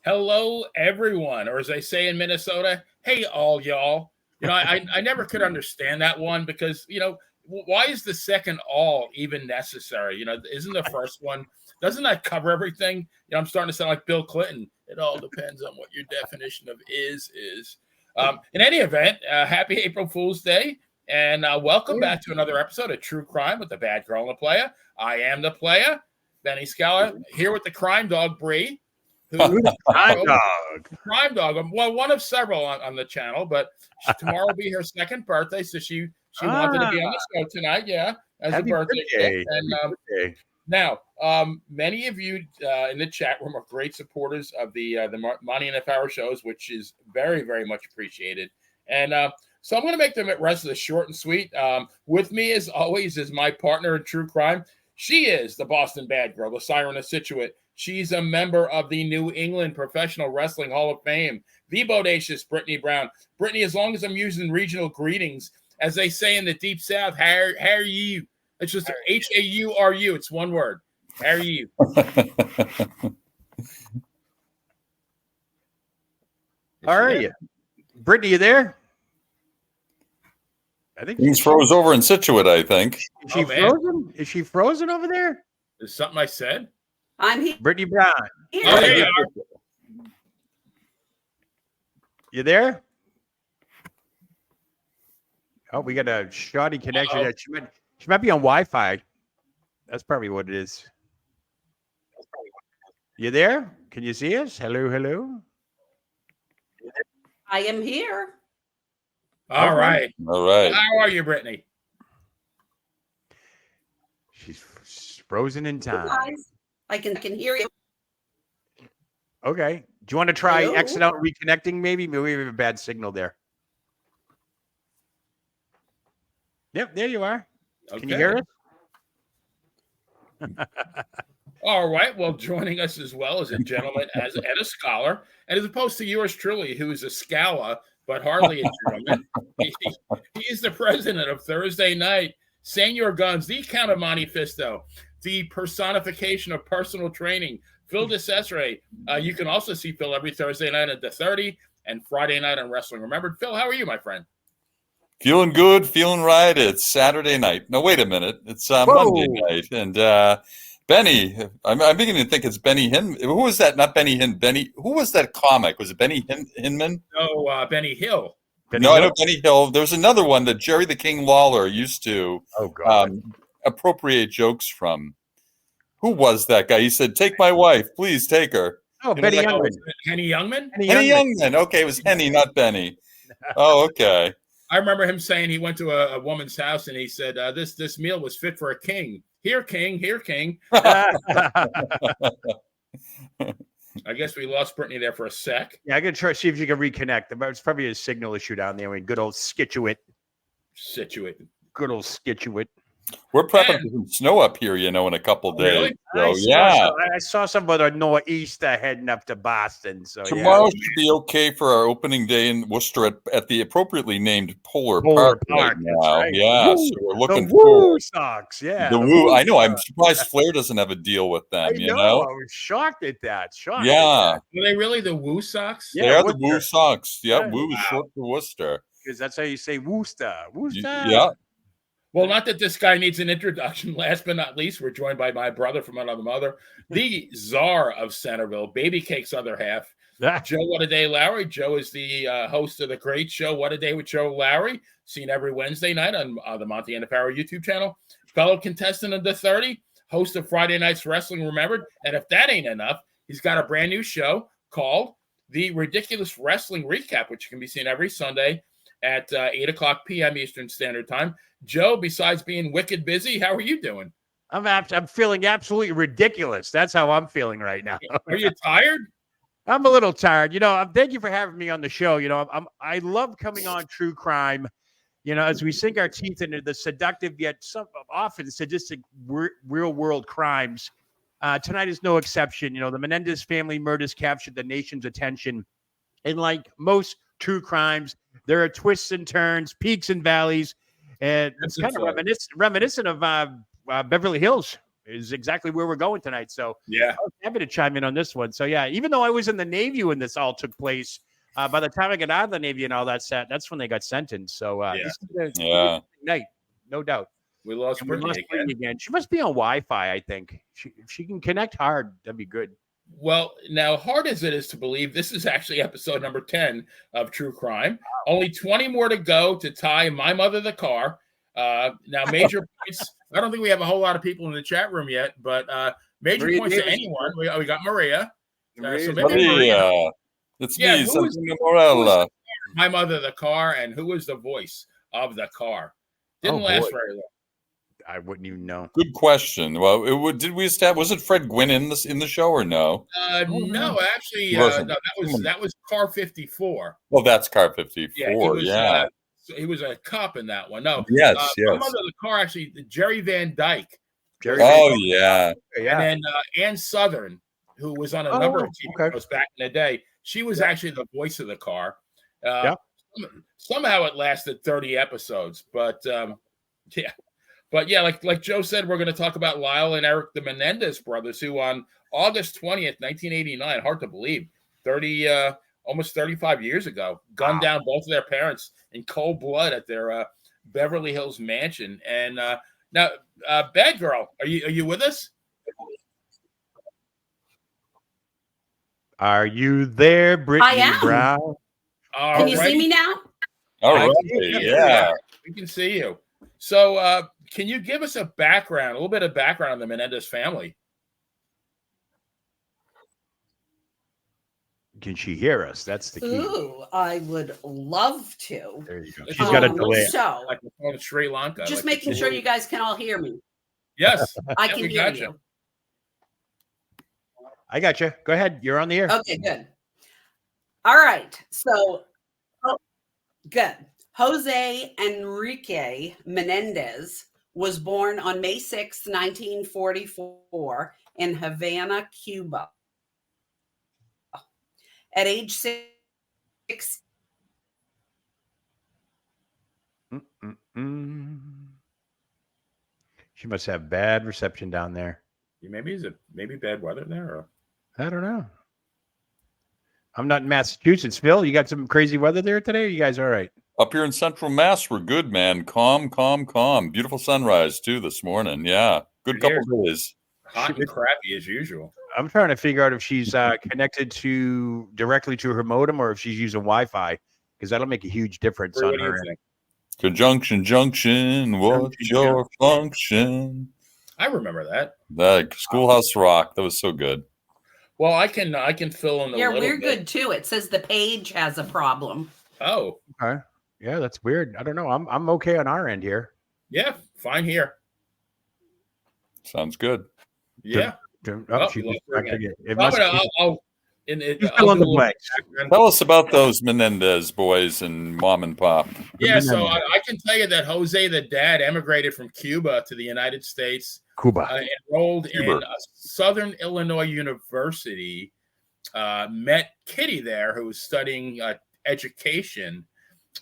Hello, everyone. Or as they say in Minnesota, hey, all y'all. I never could understand that one because, why is the second all even necessary? Isn't the first one, doesn't that cover everything? I'm starting to sound like Bill Clinton. It all depends on what your definition of is. In any event, happy April Fool's Day. And welcome back to another episode of True Crime with the Bad Girl and the Player. I am the player, Benny Scala, here with the crime dog, Bree. Crime dog. Crime dog. Well, one of several on the channel, but tomorrow will be her second birthday, so she wanted to be on the show tonight. Yeah, as Happy a birthday gift. And now, many of you in the chat room are great supporters of the Monty and the Power shows, which is very, very much appreciated. And so I'm going to make the rest of this short and sweet. With me, as always, is my partner in true crime. She is the Boston Bad Girl, the Siren of Scituate. She's a member of the New England Professional Wrestling Hall of Fame, the bodacious Brittany Brown. Brittany, as long as I'm using regional greetings, as they say in the Deep South, how are you? It's just H-A-U-R-U. It's one word. How are you? How are you? Brittany, you there? I think he's froze over in Scituate, I think. Is she frozen? Is she frozen over there? Is something I said? I'm here. Brittany Brown. Oh, there you are. You there? Oh, we got a shoddy connection. She might be on Wi-Fi. That's probably what it is. You there? Can you see us? Hello, hello. I am here. All right. How are you, Brittany? She's frozen in time. Guys, I can hear you. Okay. Do you want to try exit out reconnecting? Maybe we have a bad signal there. Yep, there you are. Okay. Can you hear us? All right. Well, joining us as well as a gentleman and a scholar, and as opposed to yours truly, who is a scala, but hardly a gentleman. He is the president of Thursday Night, Senor Guns, the Count of Monte Fisto, the personification of personal training, Phil DeCesare. You can also see Phil every Thursday night at the 30 and Friday night on Wrestling Remembered. Phil, how are you, my friend? Feeling good, feeling right. It's Saturday night. No, wait a minute. It's Monday night. And Benny, I'm beginning to think it's Benny Hinman. Who was that? Not Benny Hinman. Who was that comic? Was it Benny Hinman? No, Benny Hill. I know Benny Hill. There's another one that Jerry the King Lawler used to appropriate jokes from. Who was that guy? He said, "Take my wife, please take her." Oh, Benny Youngman. Henny Youngman? Henny Youngman. Okay, it was Henny, not Benny. Oh, okay. I remember him saying he went to a woman's house and he said, this meal was fit for a king. Here, king. Here, king. I guess we lost Brittany there for a sec. Yeah, I'm going to try to see if you can reconnect. It's probably a signal issue down there. Good old Scituate. Good old Scituate. We're prepping for some snow up here, in a couple days. Really? So, I saw some of the nor'easter heading up to Boston. So tomorrow should be okay for our opening day in Worcester at the appropriately named Polar Park right now. Right. Yeah, so we're looking the Woo Sox. Yeah, the Woo. I know. I'm surprised Flair doesn't have a deal with them. I know. I was shocked at that. Are they really the Woo Sox? Yeah, they are the Woo Sox. Yeah, Woo is short for Worcester. Because that's how you say Worcester. Yeah. Well, not that this guy needs an introduction. Last but not least, we're joined by my brother from another mother, the czar of Centerville, Baby Cake's other half, Joe What a Day Lowry. Joe is the host of the great show What a Day with Joe Lowry, seen every Wednesday night on the Monty and the Power YouTube channel. Fellow contestant of the 30, host of Friday Night's Wrestling Remembered. And if that ain't enough, he's got a brand new show called The Ridiculous Wrestling Recap, which can be seen every Sunday at 8 o'clock p.m. Eastern Standard Time. Joe, besides being wicked busy, how are you doing? I'm feeling absolutely ridiculous. That's how I'm feeling right now. Are you tired? I'm a little tired. Thank you for having me on the show. I love coming on True Crime, as we sink our teeth into the seductive yet often sadistic real world crimes. Tonight is no exception. The Menendez family murders captured the nation's attention. And like most true crimes, there are twists and turns, peaks and valleys. And it's kind of reminiscent of Beverly Hills. is exactly where we're going tonight. So Yeah. I was happy to chime in on this one. So yeah, even though I was in the Navy when this all took place, by the time I got out of the Navy and all that set, that's when they got sentenced. So this is a Yeah. night, no doubt. We lost And we Brittany lost again. Brittany again. She must be on Wi-Fi, I think. If she can connect hard, that'd be good. Well, now, hard as it is to believe, this is actually episode number 10 of True Crime. Only 20 more to go to tie My Mother the Car. Now, major points. I don't think we have a whole lot of people in the chat room yet, but major Maria points Davis. to anyone. We got Maria. Maria's So maybe Maria. It's Yeah, me, who was- Santino Morella. My Mother the Car, and who was the voice of the car? Didn't last very long. I wouldn't even know. Good question. Well, did we establish? Was it Fred Gwynn in the show or no? No, actually, Wasn't. no, that was Car 54. Well, that's Car 54. Yeah, he was a cop in that one. No, Yes, My yes. Mother the Car, actually, Jerry Van Dyke. Oh, yeah. Yeah. And then Ann Southern, who was on a number of TV shows back in the day, she was actually the voice of the car. Somehow it lasted 30 episodes, but yeah. But yeah, like Joe said, we're going to talk about Lyle and Eric, the Menendez brothers, who on August 20th, 1989, hard to believe, almost 35 years ago, gunned down both of their parents in cold blood at their Beverly Hills mansion. And now, Bad Girl, are you with us? Are you there, Brittany I am. Brown? Can you see me now? All right. Yeah, we can see you. So, can you give us a little bit of background on the Menendez family? Can she hear us? That's the key. Ooh, I would love to. There you go. She's got a delay. So, Like we're going to Sri Lanka. just making sure you guys can all hear me. Yes, I yeah, can we hear gotcha. you. I got you. Go ahead. You're on the air. Okay, good. All right. So, good. Jose Enrique Menendez was born on May 6, 1944 in Havana, Cuba. At age 6. She must have bad reception down there. Maybe bad weather there? Or? I don't know. I'm not in Massachusetts. Phil, you got some crazy weather there today? Or you guys all right? Up here in Central Mass, we're good, man. Calm. Beautiful sunrise, too, this morning. Yeah. Good couple days. Hot and crappy as usual. I'm trying to figure out if she's connected directly to her modem or if she's using Wi-Fi, because that'll make a huge difference on her end. Conjunction, junction, what's your function? I remember that. Like Schoolhouse Rock. That was so good. Well, I can fill in a Yeah, little we're bit. good too. It says the page has a problem. Oh, Okay. Yeah, that's weird. I don't know. I'm okay on our end here. yeah, fine here. Sounds good. Yeah. Oh, she we lost just her back again. again. It must be. I'll You fill in the blanks. Tell us about those Menendez boys and mom and pop. Yeah, so I can tell you that Jose, the dad, emigrated from Cuba to the United States. Cuba. Enrolled in Southern Illinois University. Met Kitty there, who was studying education,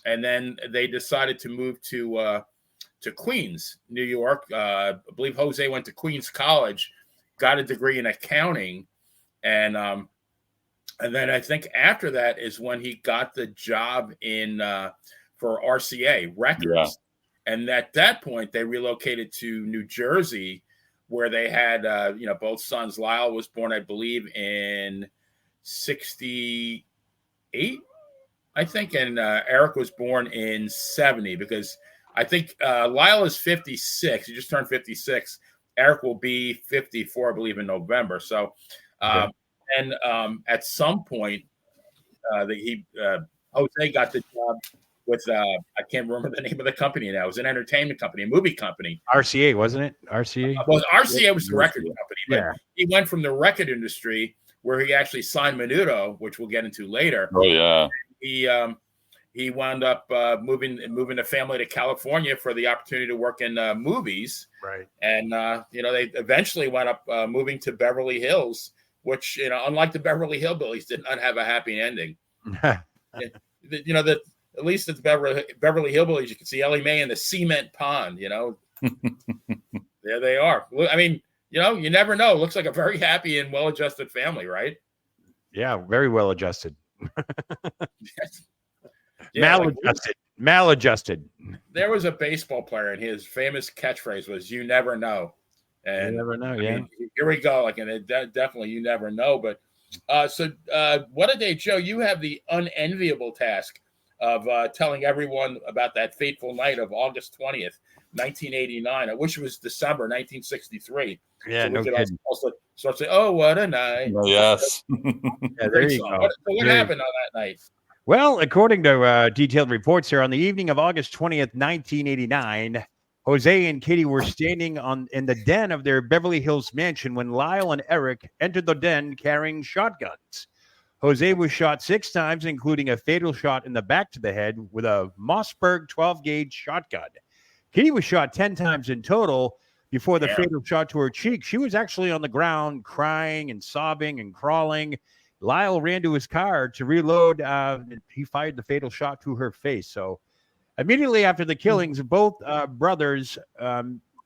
and then they decided to move to Queens, New York. I believe Jose went to Queens College, got a degree in accounting, and then I think after that is when he got the job for RCA Records. Yeah. And at that point, they relocated to New Jersey, where they had both sons. Lyle was born, I believe, in 1968, I think, and Eric was born in 1970, because I think Lyle is 56. He just turned 56. Eric will be 54, I believe, in November. So, and at some point, Jose got the job with I can't remember the name of the company now. It was an entertainment company, a movie company. RCA, wasn't it? RCA. Well, RCA was the record company, but Yeah. he went from the record industry, where he actually signed Menudo, which we'll get into later. Oh, yeah. He wound up moving the family to California for the opportunity to work in movies. Right. And they eventually wound up moving to Beverly Hills, which, unlike the Beverly Hillbillies, did not have a happy ending. At least at the Beverly Hillbillies, you can see Ellie Mae in the cement pond. There they are. I mean, you never know. Looks like a very happy and well-adjusted family, right? Yeah, very well adjusted. Yeah, Maladjusted. There was a baseball player, and his famous catchphrase was "You never know." And you never know. I Yeah. mean, here we go. Like, and it definitely, you never know. But what a day, Joe! You have the unenviable task of telling everyone about that fateful night of August 20th, 1989. I wish it was December 1963. Yeah, so we no could kidding. also start saying, "Oh, what a night!" Yes. Yeah, there Great you song. go. What happened on that night? Well, according to detailed reports here, on the evening of August 20th, 1989, Jose and Kitty were standing in the den of their Beverly Hills mansion when Lyle and Eric entered the den carrying shotguns. Jose was shot 6 times, including a fatal shot in the back to the head with a Mossberg 12-gauge shotgun. Kitty was shot 10 times in total before the fatal shot to her cheek. She was actually on the ground crying and sobbing and crawling. Lyle ran to his car to reload. He fired the fatal shot to her face. So immediately after the killings, both brothers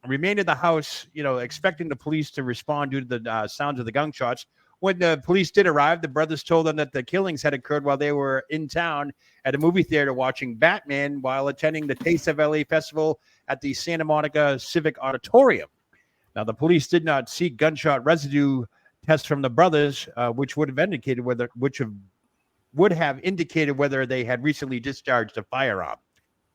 remained in the house, expecting the police to respond due to the sounds of the gunshots. When the police did arrive, the brothers told them that the killings had occurred while they were in town at a movie theater watching Batman while attending the Taste of LA festival at the Santa Monica Civic Auditorium. Now, the police did not seek gunshot residue tests from the brothers, which would have indicated whether they had recently discharged a firearm.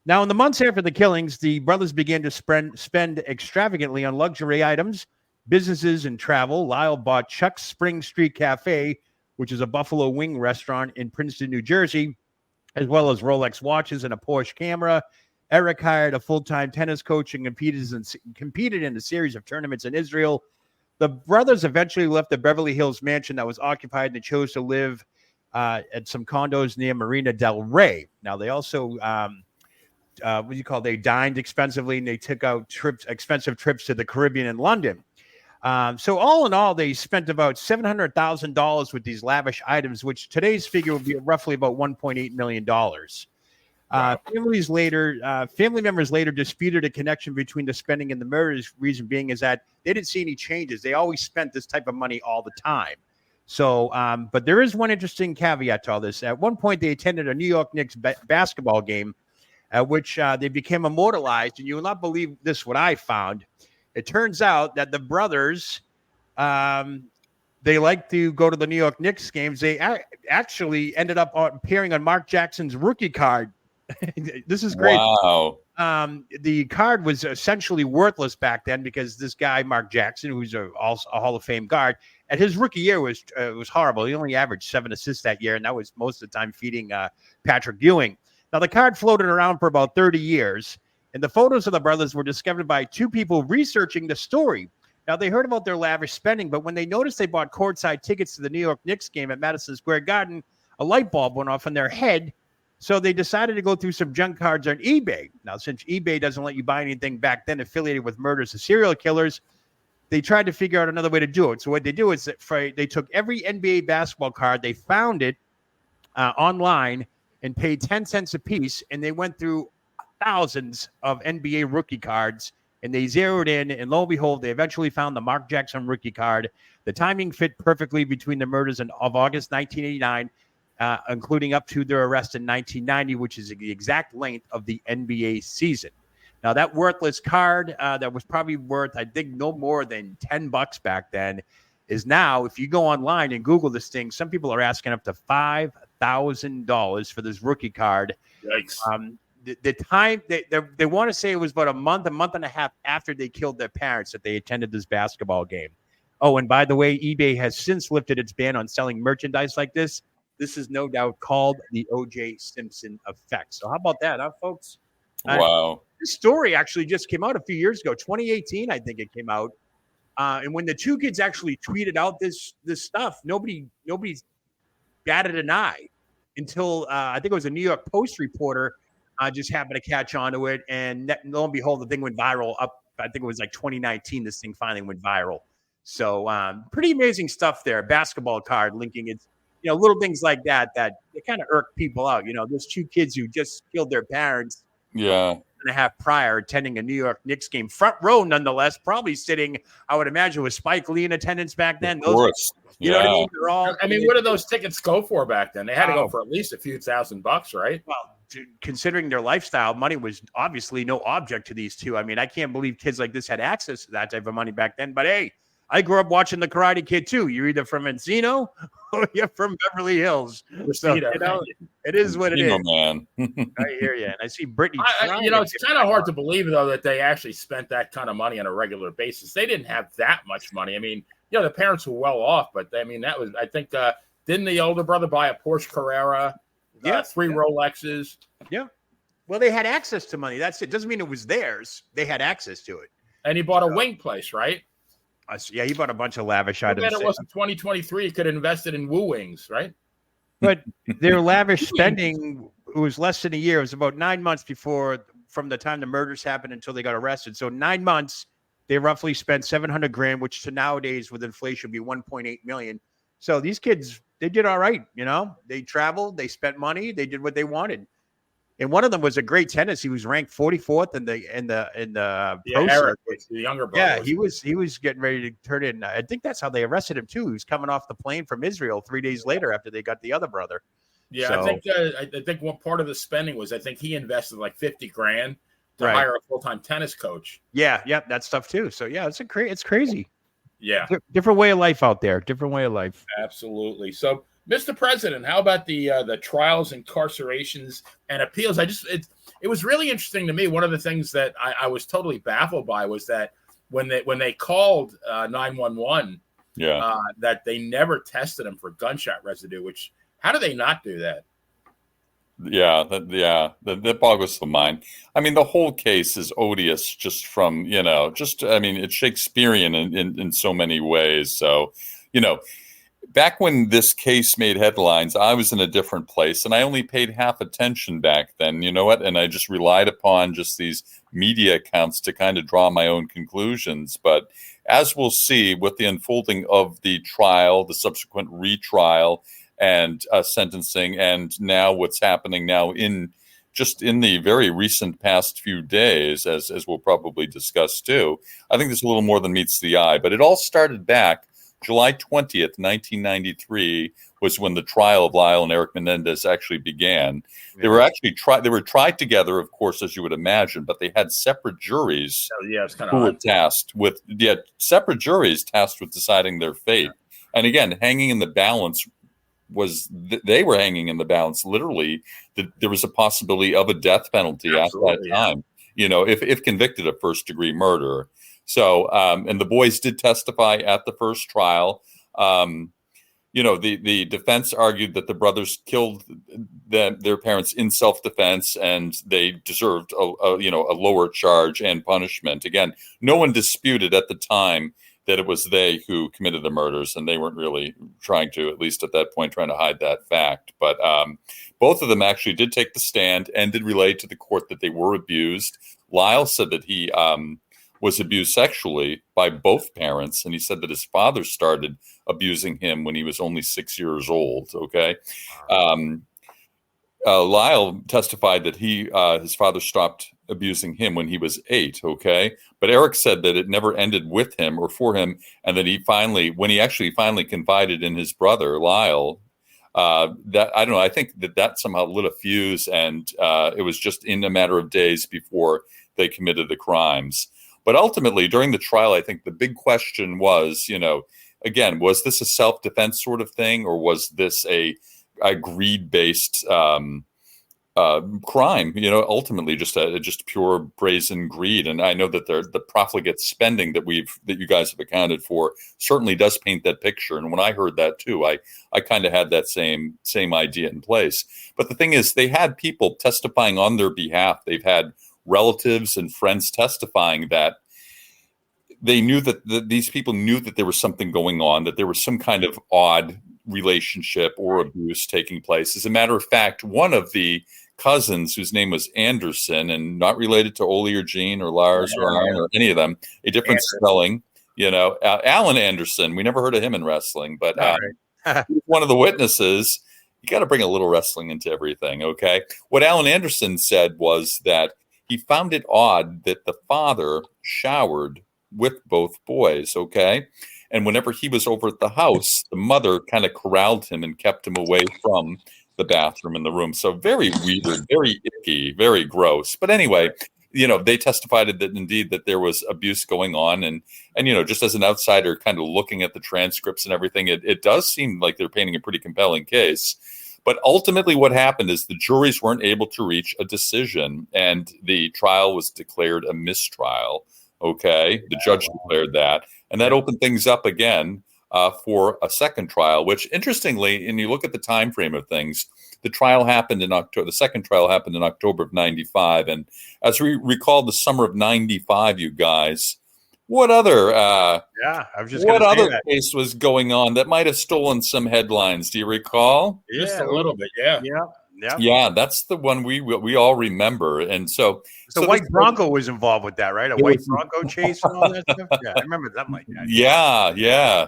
Now, in the months after the killings, the brothers began to spend extravagantly on luxury items, businesses, and travel. Lyle bought Chuck's Spring Street Cafe, which is a Buffalo Wing restaurant in Princeton, New Jersey, as well as Rolex watches and a Porsche camera. Eric hired a full-time tennis coach and competed in a series of tournaments in Israel. The brothers eventually left the Beverly Hills mansion that was occupied and chose to live at some condos near Marina del Rey. Now, they also, they dined expensively, and they took out expensive trips to the Caribbean and London. So all in all, they spent about $700,000 with these lavish items, which today's figure would be roughly about $1.8 million. Wow. Family members later disputed a connection between the spending and the murders. Reason being is that they didn't see any changes. They always spent this type of money all the time. So, but there is one interesting caveat to all this. At one point, they attended a New York Knicks basketball game at which they became immortalized. And you will not believe this, what I found. It turns out that the brothers, they like to go to the New York Knicks games. They actually ended up appearing on Mark Jackson's rookie card. This is great. Wow. The card was essentially worthless back then because this guy, Mark Jackson, who's also a Hall of Fame guard, at his rookie year was horrible. He only averaged 7 assists that year, and that was most of the time feeding Patrick Ewing. Now, the card floated around for about 30 years, and the photos of the brothers were discovered by 2 people researching the story. Now, they heard about their lavish spending, but when they noticed they bought courtside tickets to the New York Knicks game at Madison Square Garden, a light bulb went off in their head. So they decided to go through some junk cards on eBay. Now, since eBay doesn't let you buy anything back then affiliated with murders of serial killers, they tried to figure out another way to do it. So what they do is they took every NBA basketball card, they found it online and paid 10 cents a piece, and they went through thousands of NBA rookie cards, and they zeroed in, and lo and behold, they eventually found the Mark Jackson rookie card. The timing fit perfectly between the murders of August 1989, including up to their arrest in 1990, which is the exact length of the NBA season. Now, that worthless card that was probably worth, I think, no more than $10 back then is now, if you go online and Google this thing, some people are asking up to $5,000 for this rookie card. Yikes. The time, they want to say it was about a month and a half after they killed their parents that they attended this basketball game. Oh, and by the way, eBay has since lifted its ban on selling merchandise like this. This is no doubt called the O.J. Simpson effect. So how about that, huh, folks? Wow. This story actually just came out a few years ago, 2018, I think it came out. And when the 2 kids actually tweeted out this stuff, nobody batted an eye until I think it was a New York Post reporter just happened to catch on to it. And lo and behold, the thing went viral up. I think it was like 2019. This thing finally went viral. So pretty amazing stuff there. Basketball card linking it. Little things like that they kind of irk people out. There's 2 kids who just killed their parents. Yeah. and a half prior, attending a New York Knicks game, front row nonetheless, probably sitting, I would imagine, with Spike Lee in attendance back then. Of course. You know what I mean? They're all. I mean, what did those tickets go for back then? They had to go for at least a few $1,000, right? Well, considering their lifestyle, money was obviously no object to these two. I mean, I can't believe kids like this had access to that type of money back then. But hey, I grew up watching The Karate Kid too. You're either from Encino or you're from Beverly Hills. So, it is what it is. Man. I hear you. And I see Brittany. It's kind of hard to believe, though, that they actually spent that kind of money on a regular basis. They didn't have that much money. I mean, the parents were well off, but I mean, that was, I think, didn't the older brother buy a Porsche Carrera? 3 Rolexes. Yeah. Well, they had access to money. That's it. Doesn't mean it was theirs. They had access to it. And he bought a wing place, right? Yeah, he bought a bunch of lavish items. It was in 2023. He could have invested in Woo Wings, right? But their lavish spending, it was less than a year. It was about 9 months from the time the murders happened until they got arrested. So 9 months, they roughly spent $700,000, which to nowadays with inflation would be $1.8 million. So these kids, they did all right. They traveled, they spent money, they did what they wanted. And one of them was a great tennis. He was ranked 44th in the pro Eric, the younger brother. Yeah, he was getting ready to turn in. I think that's how they arrested him too. He was coming off the plane from Israel 3 days later after they got the other brother. Yeah, so, I think one part of the spending was, I think he invested like $50,000 to hire a full-time tennis coach. Yeah, that stuff too. So yeah, it's crazy. Yeah, different way of life out there. Different way of life. Absolutely. So, Mr. President, how about the trials, incarcerations, and appeals? It was really interesting to me. One of the things that I was totally baffled by was that when they called 911, that they never tested them for gunshot residue. Which, how do they not do that? That boggles the mind. I mean, the whole case is odious just from, it's Shakespearean in so many ways. So, back when this case made headlines, I was in a different place and I only paid half attention back then, you know what? And I just relied upon just these media accounts to kind of draw my own conclusions. But as we'll see with the unfolding of the trial, the subsequent retrial, and sentencing, and now what's happening now in the very recent past few days, as we'll probably discuss too, I think there's a little more than meets the eye. But it all started back July 20th, 1993 was when the trial of Lyle and Eric Menendez actually began. Yeah. They were actually tried together, of course, as you would imagine, but they had separate juries it's kind who were tasked with deciding their fate. And again, hanging in the balance they were hanging in the balance literally that there was a possibility of a death penalty at that time, if convicted of first-degree murder. So, and the boys did testify at the first trial. The defense argued that the brothers killed their parents in self-defense, and they deserved a lower charge and punishment. Again, no one disputed at the time that it was they who committed the murders, and they weren't really trying to, at least at that point, trying to hide that fact. But both of them actually did take the stand and did relay to the court that they were abused. Lyle said that he was abused sexually by both parents, and he said that his father started abusing him when he was only 6 years old. Okay. Lyle testified that his father stopped abusing him when he was 8. Okay. But Eric said that it never ended with him or for him. And that when he actually finally confided in his brother, Lyle, that, I don't know, I think that somehow lit a fuse, and it was just in a matter of days before they committed the crimes. But ultimately, during the trial, I think the big question was, again, was this a self-defense sort of thing, or was this a greed-based crime? Ultimately, just pure brazen greed. And I know that the profligate spending that you guys have accounted for certainly does paint that picture. And when I heard that too, I kind of had that same idea in place. But the thing is, they had people testifying on their behalf. They've had relatives and friends testifying that they knew that these people knew that there was something going on, that there was some kind of odd relationship or abuse taking place. As a matter of fact, one of the cousins, whose name was Anderson, and not related to Ole or Gene or Lars or Aaron or any of them, a different spelling, Alan Anderson. We never heard of him in wrestling, but one of the witnesses. You got to bring a little wrestling into everything, okay? What Alan Anderson said was that he found it odd that the father showered with both boys, okay? And whenever he was over at the house, the mother kind of corralled him and kept him away from the bathroom in the room. So very weird, very icky, very gross. But anyway, they testified that indeed that there was abuse going on. And just as an outsider kind of looking at the transcripts and everything, it does seem like they're painting a pretty compelling case. But ultimately what happened is the juries weren't able to reach a decision, and the trial was declared a mistrial. Okay. The judge declared that. And that opened things up again for a second trial, which interestingly, and you look at the time frame of things, the trial happened in October. The second trial happened in October of 95. And as we recall the summer of 95, you guys, what other I was just what other case was going on that might have stolen some headlines? Do you recall? Just a little bit, yeah. Yeah, that's the one we all remember. And so White Bronco was involved with that, right? A white Bronco chase and all that stuff. Yeah, I remember something like that. Yeah.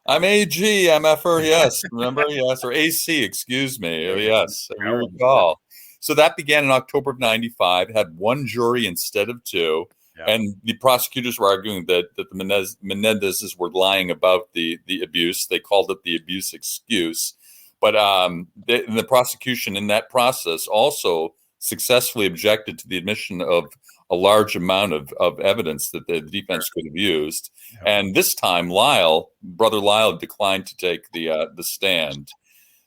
I'm AG, MFR, yes. Remember? Yes. Or AC, excuse me. Yes, I recall. So that began in October of 95, had one jury instead of two. Yeah. And the prosecutors were arguing that the Menendezes were lying about the abuse. They called it the abuse excuse. But the prosecution in that process also successfully objected to the admission of a large amount of evidence that the defense could have used. Yeah. And this time, Brother Lyle declined to take the stand.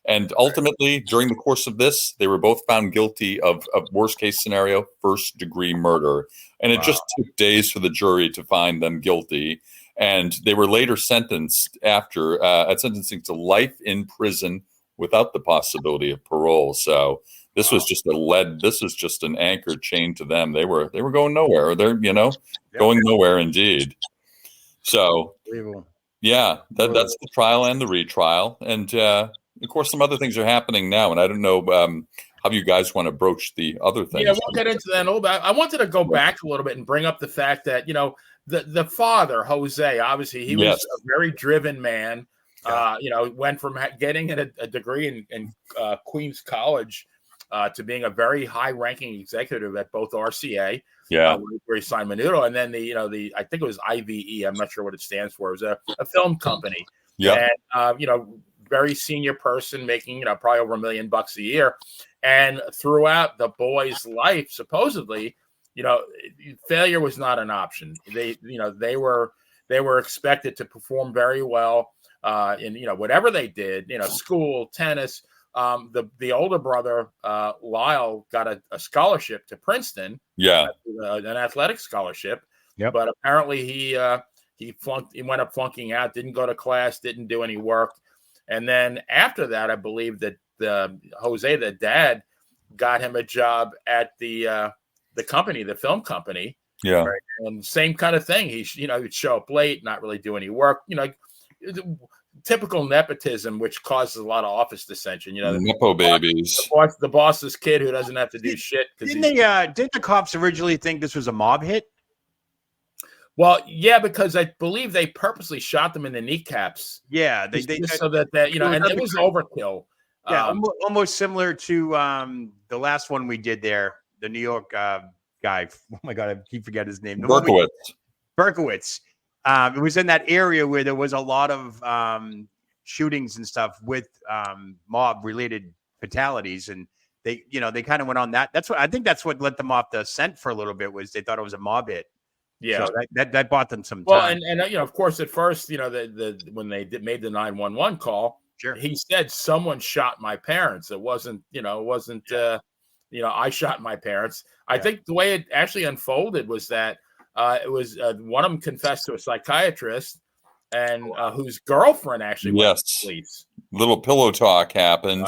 And ultimately, during the course of this, they were both found guilty of worst case scenario, first-degree murder. And it just took days for the jury to find them guilty. And they were later sentenced at sentencing to life in prison without the possibility of parole. So this was just this was just an anchored chain to them. They were going nowhere. They're, going nowhere indeed. So that's the trial and the retrial. And of course, some other things are happening now. And I don't know how you guys want to broach the other things. Yeah, we'll get into that in a little bit. I wanted to go back a little bit and bring up the fact that, the father, Jose, obviously he was a very driven man. Went from getting a degree in Queens College to being a very high-ranking executive at both RCA, where he signed Menudo, and then I think it was IVE. I'm not sure what it stands for. It was a film company. Yeah, and very senior person making probably over $1 million a year, and throughout the boy's life, supposedly, failure was not an option. They were expected to perform very well. In whatever they did, school, tennis. The older brother Lyle got a scholarship to Princeton, an athletic scholarship. Yep. But apparently he went up flunking out, didn't go to class, didn't do any work, and then after that, I believe that Jose, the dad, got him a job at the company, the film company. Yeah, right? And same kind of thing. He'd show up late, not really do any work. Typical nepotism, which causes a lot of office dissension. Nepo babies. The boss's kid who doesn't have to do shit. Didn't the cops originally think this was a mob hit? Well, yeah, because I believe they purposely shot them in the kneecaps. Yeah, they so that and it was overkill. Yeah, almost similar to the last one we did there, the New York guy. Oh my God, I keep forgetting his name. Berkowitz. It was in that area where there was a lot of shootings and stuff with mob-related fatalities, and they kind of went on that. I think that's what let them off the scent for a little bit, was they thought it was a mob hit. Yeah, so that bought them some time. Well, and of course, at first, when they made the 911 call, sure, he said someone shot my parents. It wasn't, I shot my parents. I think the way it actually unfolded was that it was one of them confessed to a psychiatrist, and whose girlfriend actually went to the police. Little pillow talk happened,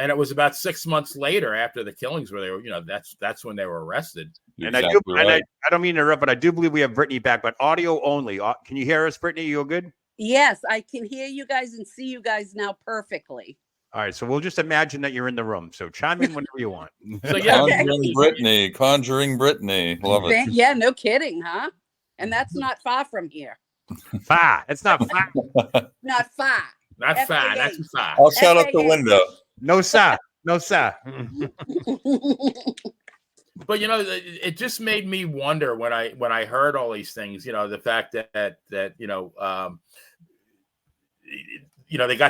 and it was about 6 months later after the killings where they were, that's when they were arrested. And I don't mean to interrupt, but I do believe we have Brittany back, but audio only. Can you hear us, Brittany? You good? Yes, I can hear you guys and see you guys now perfectly. All right, so we'll just imagine that you're in the room. So chime in whenever you want. So Conjuring Brittany. Love it. Yeah, no kidding, huh? And that's not far from here. Far. It's not far. Not far. Not far. That's far. I'll shout out the window. No, sir. No, sir. But it just made me wonder when I heard all these things. The fact that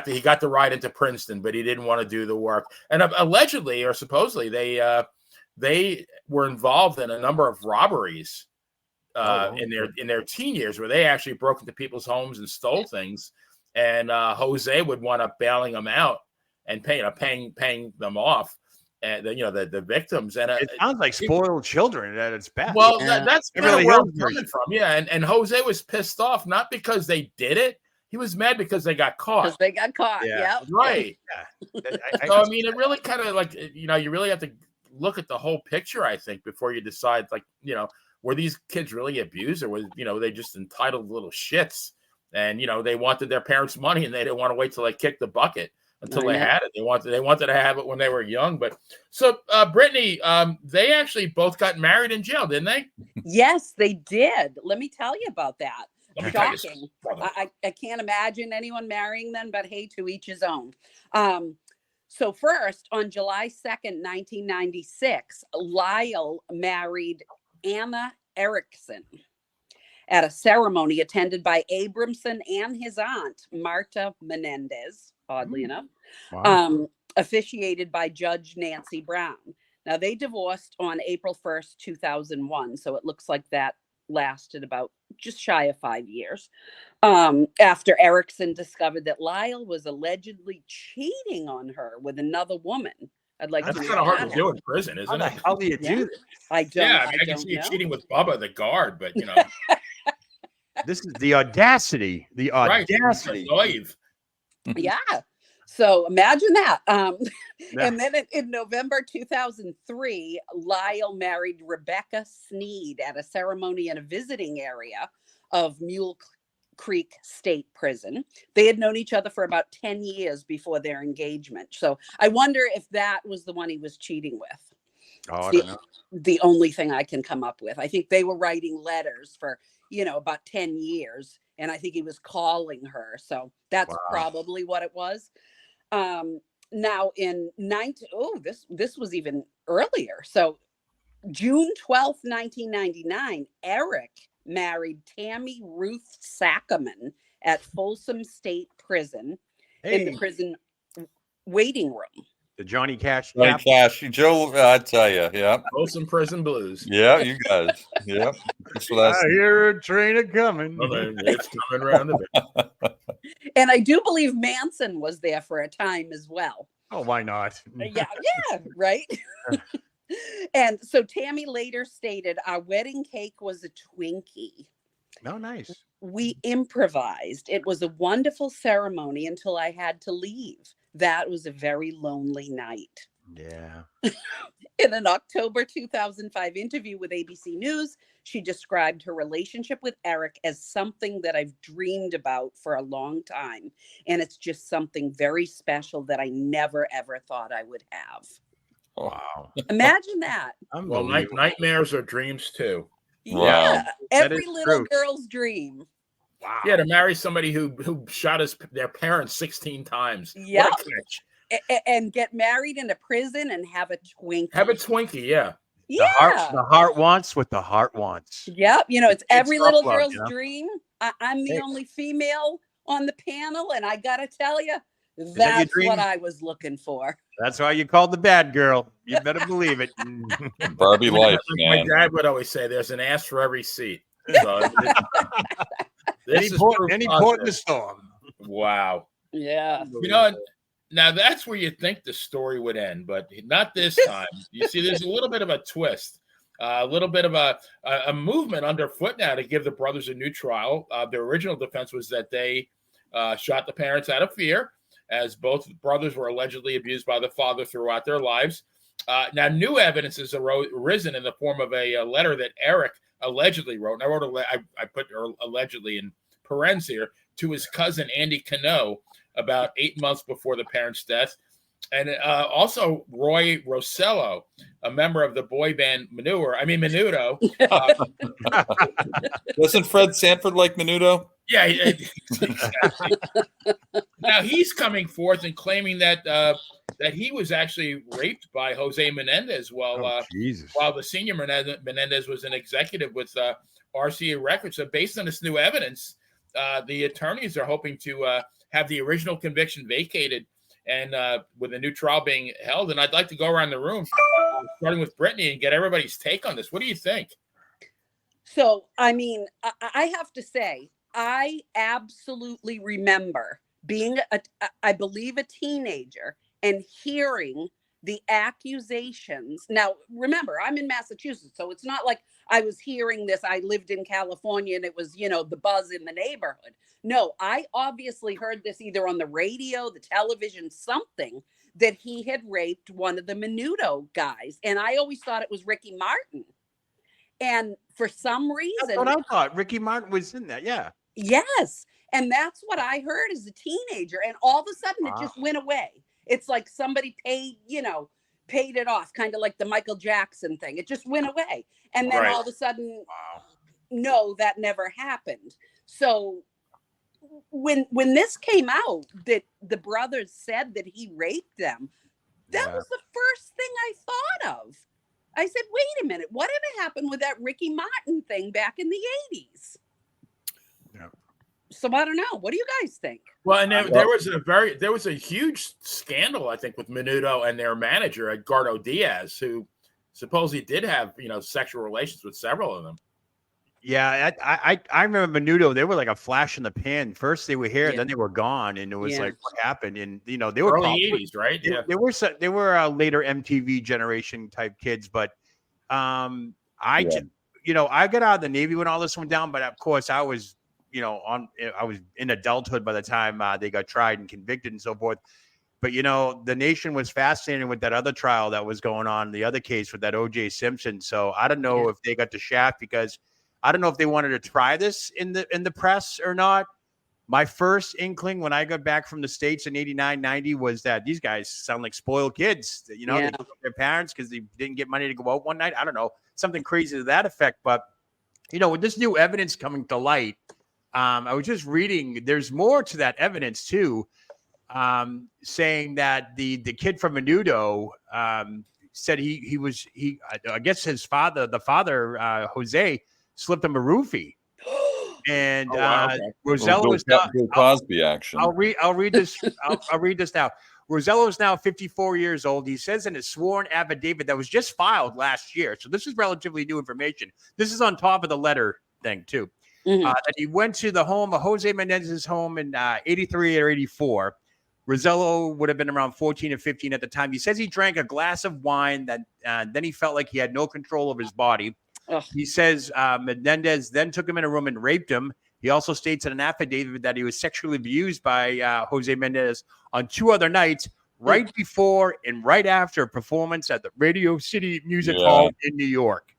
he got the ride into Princeton, but he didn't want to do the work. And allegedly or supposedly they were involved in a number of robberies in their teen years, where they actually broke into people's homes and stole things. And Jose would wind up bailing them out and paying them off. And the victims, and it sounds like spoiled children at its best. Well, that's kind of where I'm coming from. Yeah, and Jose was pissed off not because they did it; he was mad because they got caught. Because they got caught. Yeah, right. Yeah. So I mean, it really kind of like you really have to look at the whole picture, I think, before you decide. Like were these kids really abused, or was they just entitled little shits, and they wanted their parents' money and they didn't want to wait till they kicked the bucket until they had it. They wanted to have it when they were young. But so Brittany, they actually both got married in jail, didn't they? Yes, they did. Let me tell you about that. Shocking. I can't imagine anyone marrying them, but hey, to each his own. So first, on July 2nd, 1996, Lyle married Anna Erickson at a ceremony attended by Abramson and his aunt, Marta Menendez, oddly enough, officiated by Judge Nancy Brown. Now, they divorced on April 1st, 2001, so it looks like that lasted about just shy of 5 years, after Erickson discovered that Lyle was allegedly cheating on her with another woman. I'd like That's to kind of hard to do in prison, isn't it? How do you do this? I don't. Yeah, I can see you cheating with Bubba, the guard, but this is the audacity. The audacity. Right. Yeah. So imagine that. And then in November 2003, Lyle married Rebecca Sneed at a ceremony in a visiting area of Mule Creek State Prison. They had known each other for about 10 years before their engagement. So I wonder if that was the one he was cheating with. Oh, I don't know. The only thing I can come up with. I think they were writing letters for, about 10 years. And I think he was calling her. So that's probably what it was. Now in this was even earlier. So June 12th, 1999, Eric married Tammy Ruth Sackerman at Folsom State Prison in the prison waiting room. The Johnny Cash. Johnny Cash. Joe, I tell you, yeah. Folsom Prison Blues. Yeah, you guys. Yeah. That's what I hear a train coming. It's coming around the bend. And I do believe Manson was there for a time as well. Oh, why not? Yeah, right. And so Tammy later stated, our wedding cake was a Twinkie. Oh, nice. We improvised. It was a wonderful ceremony until I had to leave. That was a very lonely night. Yeah. In an October 2005 interview with ABC News, she described her relationship with Eric as something that I've dreamed about for a long time. And it's just something very special that I never, ever thought I would have. Wow. Imagine that. Well, nightmares are dreams too. Wow. Yeah. Every is little true. girl's dream. Wow. Yeah, to marry somebody who shot their parents 16 times. Yeah. What a catch. And get married in a prison and have a Twinkie. Have a Twinkie, yeah. Yeah. The heart wants what the heart wants. Yep. It's every little self-love, girl's dream. I'm the only female on the panel, and I got to tell you, that's what I was looking for. That's why you called the bad girl. You better believe it. Barbie life, My man. dad would always say, there's an ass for every seat. So, Any port in the storm. Wow. Yeah. Now that's where you think the story would end, but not this time. You see, there's a little bit of a twist, a little bit of a movement underfoot now to give the brothers a new trial. Their original defense was that they shot the parents out of fear, as both brothers were allegedly abused by the father throughout their lives. Now, new evidence has arisen in the form of a letter that Eric allegedly wrote. And I put allegedly in parens here, to his cousin Andy Cano about 8 months before the parents' death. And also Roy Rossello, a member of the boy band Menudo. Wasn't Fred Sanford like Menudo? Yeah, exactly. Now he's coming forth and claiming that that he was actually raped by Jose Menendez while Jesus. while the senior Menendez was an executive with RCA Records. So based on this new evidence, the attorneys are hoping to have the original conviction vacated and with a new trial being held. And I'd like to go around the room, starting with Brittany, and get everybody's take on this. What do you think? So, I mean, I have to say, I absolutely remember being, I believe, a teenager and hearing the accusations. Now, remember, I'm in Massachusetts, so it's not like I was hearing this. I lived in California and it was, the buzz in the neighborhood. No, I obviously heard this either on the radio, the television, something, that he had raped one of the Menudo guys. And I always thought it was Ricky Martin. And for some reason, That's what I thought. Ricky Martin was in that. Yeah. Yes. And that's what I heard as a teenager. And all of a sudden it just went away. It's like somebody paid it off, kind of like the Michael Jackson thing. It just went away. And then all of a sudden, no, that never happened. So when this came out that the brothers said that he raped them, that was the first thing I thought of. I said, wait a minute, whatever happened with that Ricky Martin thing back in the 80s? Yeah. So I don't know. What do you guys think? Well, and there was a huge scandal, I think, with Menudo and their manager, Edgardo Diaz, who supposedly did have, sexual relations with several of them. Yeah, I remember Menudo. They were like a flash in the pan. First they were here, then they were gone, and it was like, what happened? And they were early 80s, right? Yeah, they were later MTV generation type kids, but I got out of the Navy when all this went down, but of course I was I was in adulthood by the time they got tried and convicted and so forth. But the nation was fascinated with that other trial that was going on, the other case with that O.J. Simpson. So I don't know if they got the shaft, because I don't know if they wanted to try this in the press or not. My first inkling when I got back from the States in 89, 90 was that these guys sound like spoiled kids. They killed their parents because they didn't get money to go out one night. I don't know, something crazy to that effect. But, with this new evidence coming to light, I was just reading, there's more to that evidence too, saying that the kid from Menudo said I guess his father, Jose, slipped him a roofie. And Rosello is now Bill Cosby action. I'll read this. I'll read this now. Rosello is now 54 years old. He says in his sworn affidavit that was just filed last year, so this is relatively new information. This is on top of the letter thing too. That he went to the home of Jose Menendez's home in 83 or 84. Rosello would have been around 14 or 15 at the time. He says he drank a glass of wine, that then he felt like he had no control of his body. He says Menendez then took him in a room and raped him. He also states in an affidavit that he was sexually abused by Jose Menendez on 2 other nights, right before and right after a performance at the Radio City Music Hall in New York.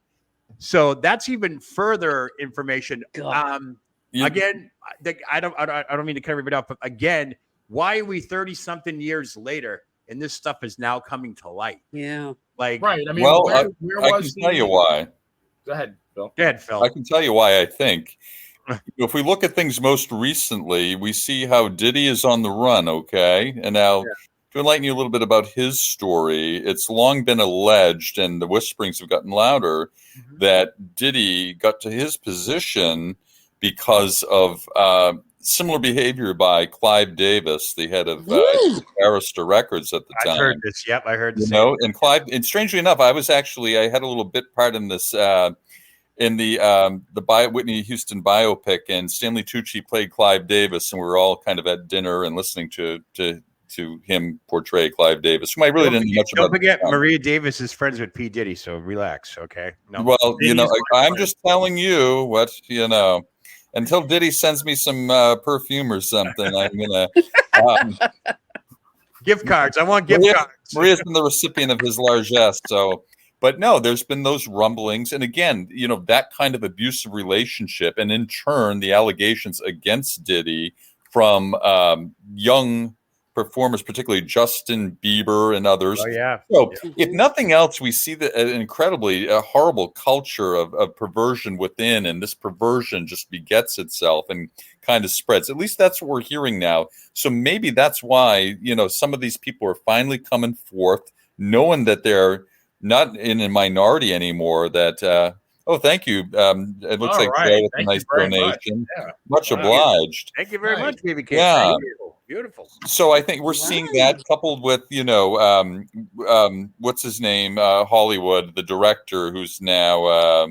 So that's even further information. Again, I don't mean to cut everybody off, but again, why are we 30-something years later and this stuff is now coming to light? Yeah. Right. I mean, I can tell you why. Go ahead, Phil. Go ahead, Phil. I can tell you why I think. If we look at things most recently, we see how Diddy is on the run, okay? And now, to enlighten you a little bit about his story, it's long been alleged, and the whisperings have gotten louder, that Diddy got to his position because of similar behavior by Clive Davis, the head of Arista Records at the time. I've heard this. Yep, I heard this. And Clive, and strangely enough, I had a little bit part in this in the Whitney Houston biopic, and Stanley Tucci played Clive Davis, and we were all kind of at dinner and listening to him portray Clive Davis, whom I really didn't know much about. Don't forget, Maria Davis is friends with P. Diddy, so relax, okay? No. Well, I'm just telling you what, until Diddy sends me some perfume or something, I'm going to... gift cards. I want gift cards. Maria's been the recipient of his largesse, so... But no, there's been those rumblings. And again, that kind of abusive relationship, and in turn, the allegations against Diddy from young performers, particularly Justin Bieber and others. Oh, yeah. So if nothing else, we see an incredibly horrible culture of perversion within, and this perversion just begets itself and kind of spreads. At least that's what we're hearing now. So maybe that's why, some of these people are finally coming forth, knowing that they're not in a minority anymore. That oh, thank you. It looks All like right. Joe with a Thank you nice very much. donation. Yeah. Much Wow. obliged. Thank you very Nice. much, Baby Cakes. Yeah. Beautiful. So I think we're seeing that Right. coupled with, what's his name? Hollywood, the director who's now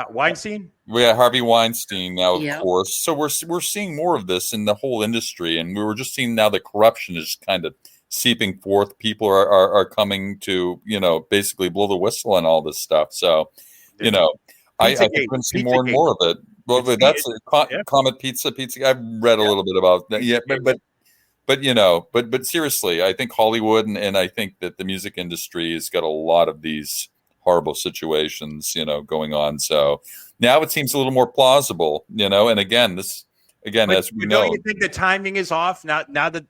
Weinstein? Harvey Weinstein now, of Yep. course. So we're seeing more of this in the whole industry, and we were just seeing now the corruption is kind of seeping forth. People are coming to basically blow the whistle on all this stuff. So I think we're going to see more and more of it. Well, that's Comet Pizza. I've read a little bit about that. Yeah, but seriously, I think Hollywood and I think that the music industry has got a lot of these horrible situations, going on. So now it seems a little more plausible, and again, as we know. Don't you think the timing is off now that,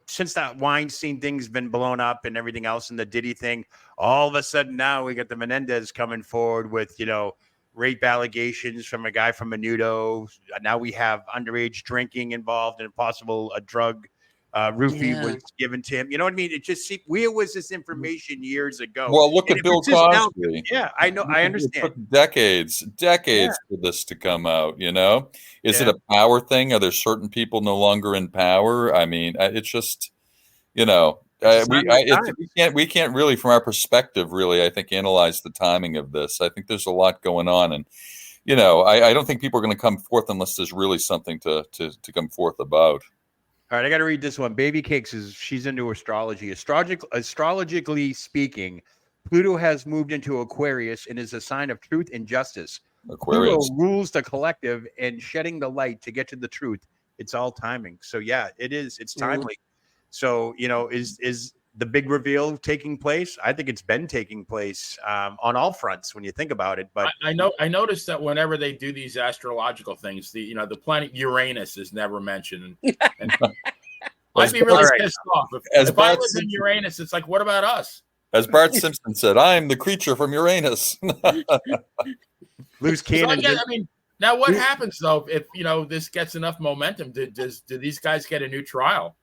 since that Weinstein thing's been blown up and everything else and the Diddy thing, all of a sudden now we got the Menendez coming forward with, rape allegations from a guy from Menudo. Now we have underage drinking involved and possible a drug roofie was given to him. You know what I mean? It just where was this information years ago? Well, look at Bill Cosby. I know. I understand. It took decades for this to come out. Is it a power thing? Are there certain people no longer in power? I mean, it's just, we can't really, from our perspective, really, I think, analyze the timing of this. I think there's a lot going on, and I don't think people are going to come forth unless there's really something to come forth about. All right, I got to read this one. Baby Cakes she's into astrology. Astrologically speaking, Pluto has moved into Aquarius and is a sign of truth and justice. Aquarius Pluto rules the collective and shedding the light to get to the truth. It's all timing. So yeah, it is. It's timely. So is the big reveal taking place? I think it's been taking place on all fronts when you think about it. But I noticed that whenever they do these astrological things, the planet Uranus is never mentioned. And I'd be really pissed off if I was in Uranus. It's like, what about us? As Bart Simpson said, "I'm the creature from Uranus." Loose cannon. So, now what happens though if this gets enough momentum? Do these guys get a new trial?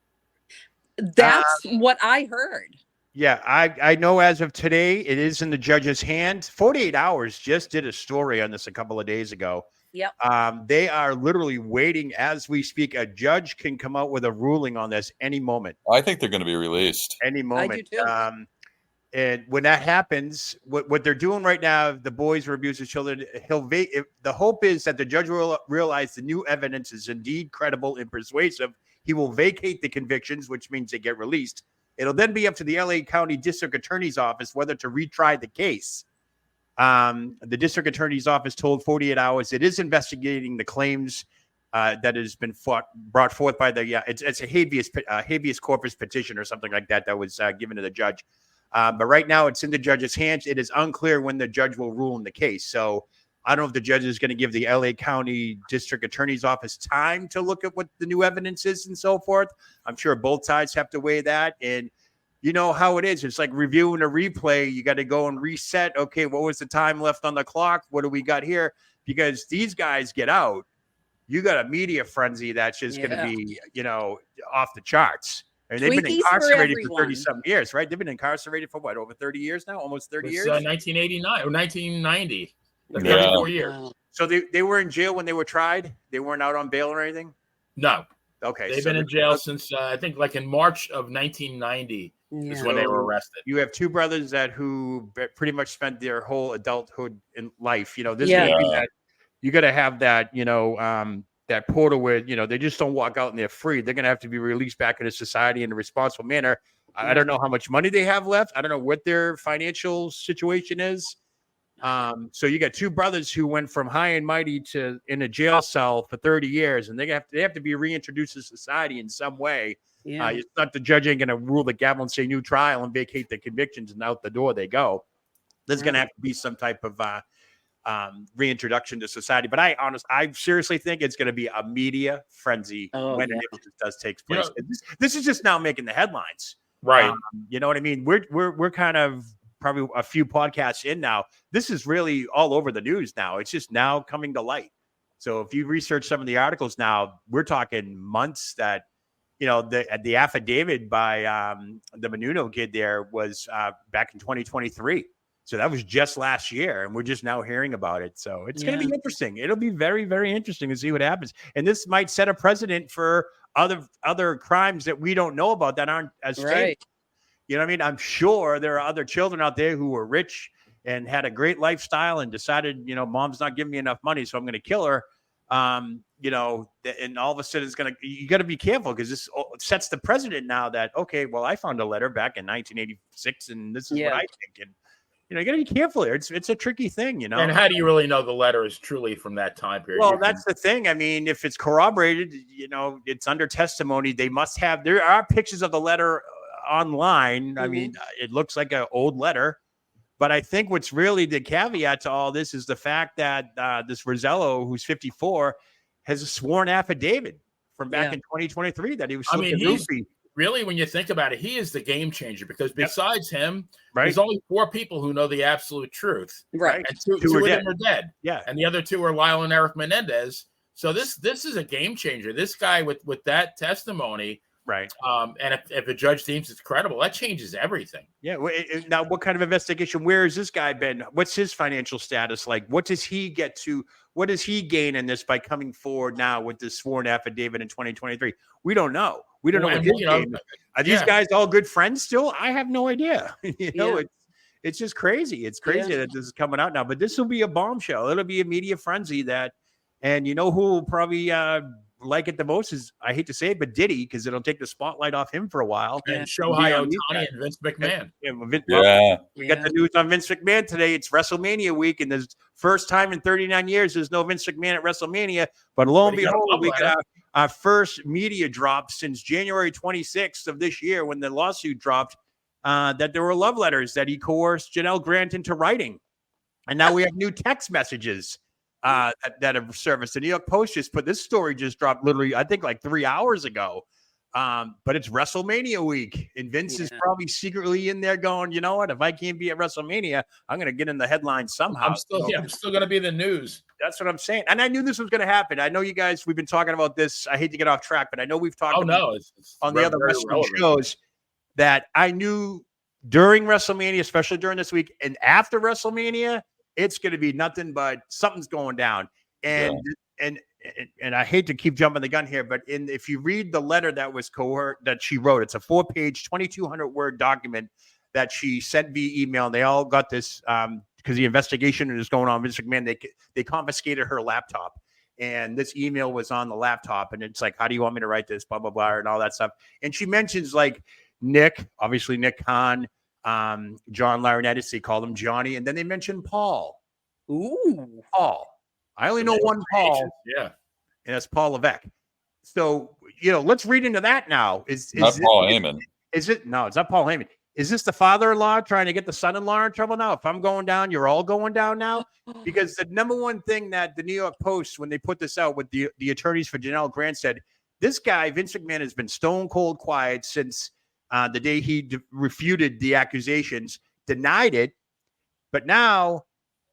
That's what I heard. Yeah, I know as of today, it is in the judge's hand. 48 Hours just did a story on this a couple of days ago. Yep. They are literally waiting as we speak. A judge can come out with a ruling on this any moment. I think they're going to be released. Any moment. I do too. And when that happens, what they're doing right now, the boys who abuse children, the hope is that the judge will realize the new evidence is indeed credible and persuasive. He will vacate the convictions, which means they get released. It'll then be up to the LA County District Attorney's Office whether to retry the case. The District Attorney's Office told 48 Hours it is investigating the claims that has been brought forth by it's a habeas corpus petition or something like that was given to the judge. But right now it's in the judge's hands. It is unclear when the judge will rule in the case. So I don't know if the judge is going to give the LA County District Attorney's Office time to look at what the new evidence is and so forth. I'm sure both sides have to weigh that. And you know how it is. It's like reviewing a replay. You got to go and reset. Okay, what was the time left on the clock? What do we got here? Because these guys get out. You got a media frenzy that's just going to be, off the charts. And they've been incarcerated for 30-something years, right? They've been incarcerated for what, over 30 years now? Almost 30 years? 1989 or 1990. 34 years. Wow. So they were in jail when they were tried? They weren't out on bail or anything? No. Okay. They've been in jail since, I think, like in March of 1990 is when they were arrested. You have two brothers who pretty much spent their whole adulthood in life. You got to have that, that portal where, they just don't walk out and they're free. They're going to have to be released back into society in a responsible manner. I don't know how much money they have left. I don't know what their financial situation is. So you got two brothers who went from high and mighty to in a jail cell for 30 years, and they have to be reintroduced to society in some way. Yeah. It's not the judge ain't going to rule the gavel and say new trial and vacate the convictions and out the door they go. There's going to have to be some type of reintroduction to society. But I seriously think it's going to be a media frenzy when and if this does take place. This is just now making the headlines, right? You know what I mean? We're kind of probably a few podcasts in now. This is really all over the news now. It's just now coming to light. So if you research some of the articles now, we're talking months that, the affidavit by the Menendez kid there was back in 2023. So that was just last year, and we're just now hearing about it. So it's going to be interesting. It'll be very, very interesting to see what happens. And this might set a precedent for other crimes that we don't know about that aren't as famous. You know what I mean? I'm sure there are other children out there who were rich and had a great lifestyle and decided, mom's not giving me enough money, so I'm going to kill her. And all of a sudden you got to be careful, because this sets the precedent now that, okay, well, I found a letter back in 1986 and this is what I think. And, you got to be careful here. It's a tricky thing, And how do you really know the letter is truly from that time period? Well, that's the thing. I mean, if it's corroborated, it's under testimony. They must have, there are pictures of the letter online. I mean, it looks like an old letter. But I think what's really the caveat to all this is the fact that this Rosello, who's 54, has a sworn affidavit from back in 2023 that he was. Really, when you think about it, he is the game changer, because besides him, there's only 4 people who know the absolute truth. Right. And two of them are dead. Yeah. And the other 2 are Lyle and Eric Menendez. So this is a game changer. This guy with that testimony. Right. And if the judge deems it's credible, that changes everything. Yeah. Now, what kind of investigation? Where has this guy been? What's his financial status like? What does he get to? What does he gain in this by coming forward now with this sworn affidavit in 2023? We don't know. We don't know what his gain is. Are these guys all good friends still? I have no idea. It's just crazy. It's crazy that this is coming out now. But this will be a bombshell. It'll be a media frenzy and who will probably like it the most is, I hate to say it, but Diddy, because it'll take the spotlight off him for a while. And Shohei Ohtani and Vince McMahon. We got the news on Vince McMahon today. It's WrestleMania week, and there's first time in 39 years there's no Vince McMahon at WrestleMania. But lo and behold, we got our first media drop since January 26th of this year, when the lawsuit dropped, that there were love letters that he coerced Janelle Grant into writing. And now we have new text messages that have surfaced. The New York Post just put this story, just dropped literally, I think, like 3 hours ago. But it's WrestleMania week, and Vince is probably secretly in there going, you know what? If I can't be at WrestleMania, I'm going to get in the headlines somehow. I'm still going to be in the news. That's what I'm saying. And I knew this was going to happen. I know you guys, we've been talking about this. I hate to get off track, but I know we've talked it's on the other wrestling shows that I knew during WrestleMania, especially during this week, and after WrestleMania, it's going to be nothing but something's going down. And I hate to keep jumping the gun here, but if you read the letter that was that she wrote, it's a 4-page, 2,200 word document that she sent via email. And they all got this because the investigation is going on. Vince McMahon, they confiscated her laptop, and this email was on the laptop. And it's like, how do you want me to write this? Blah, blah, blah, and all that stuff. And she mentions like Nick, obviously Nick Khan, John Laurinaitis, they call him Johnny. And then they mention Paul. Ooh. Paul. I only know one Paul. Yeah. And that's Paul Levesque. So, let's read into that now. Is not Paul Heyman. Is it? No, it's not Paul Heyman. Is this the father-in-law trying to get the son-in-law in trouble now? If I'm going down, you're all going down now? Because the number one thing that the New York Post, when they put this out with the attorneys for Janelle Grant, said, this guy, Vince McMahon, has been stone cold quiet since the day he refuted the accusations, denied it. But now